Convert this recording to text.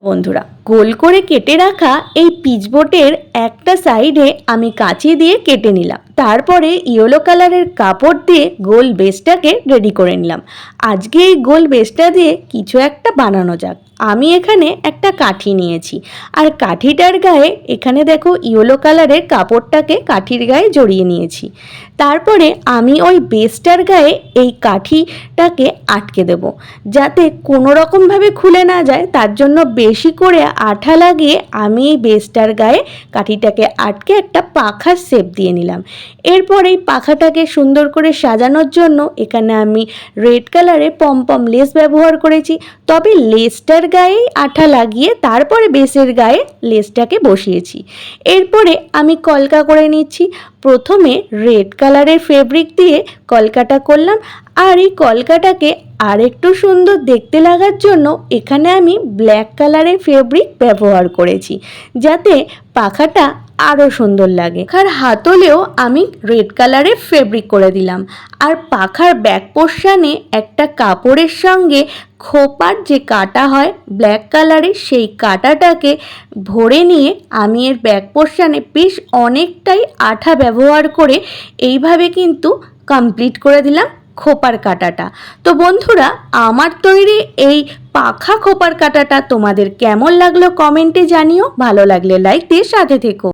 বন্ধুরা, গোল করে কেটে রাখা এই পিচবোর্ডের একটা সাইডে আমি কাঁচি দিয়ে কেটে নিলাম। তারপরে ইয়েলো কালারের কাপড় দিয়ে গোল বেসটাকে রেডি করে নিলাম। আজকে এই গোল বেসটা দিয়ে কিছু একটা বানানো যাক। আমি এখানে একটা কাঠি নিয়েছি, আর কাঠিটার গায়ে এখানে দেখো ইয়েলো কালারের কাপড়টাকে কাঠির গায়ে জড়িয়ে নিয়েছি। তারপরে আমি ওই বেসটার গায়ে এই কাঠিটাকে আটকে দেব, যাতে কোনো রকমভাবে খুলে না যায়। তার জন্য বেশি করে আঠা লাগিয়ে আমি এই বেসটার গায়ে কাঠিটাকে আটকে একটা পাখার শেপ দিয়ে নিলাম। এরপর এই পাখাটাকে সুন্দর করে সাজানোর জন্য এখানে আমি রেড কালারে পমপম লেস ব্যবহার করেছি। তবে লেসটার গায়ে আঠা লাগিয়ে তারপরে বেসের গায়ে লেসটাকে বসিয়েছি। এরপরে আমি কলকা করে নিচ্ছি। প্রথমে রেড কালারের ফেব্রিক দিয়ে কলকাটা করলাম, আর এই কলকাটাকে আর একটু সুন্দর দেখতে লাগার জন্য এখানে আমি ব্ল্যাক কালারের ফেব্রিক ব্যবহার করেছি, যাতে পাখাটা আরও সুন্দর লাগে। পাখার হাতলেও আমি রেড কালারের ফেব্রিক করে দিলাম। আর পাখার ব্যাক পোর্শনে একটা কাপড়ের সঙ্গে খোপার যে কাটা হয় ব্ল্যাক কালারের, সেই কাটাটাকে ভরে নিয়ে আমি এর ব্যাক পোর্শনে বেশ অনেকটাই আঠা ব্যবহার করে এইভাবে কিন্তু কমপ্লিট করে দিলাম খোপার কাটাটা। তো বন্ধুরা, আমার তৈরি এই পাখা খোপার কাটাটা তোমাদের কেমন লাগলো কমেন্টে জানিও। ভালো লাগলে লাইক দিয়ে সাথে থেকো।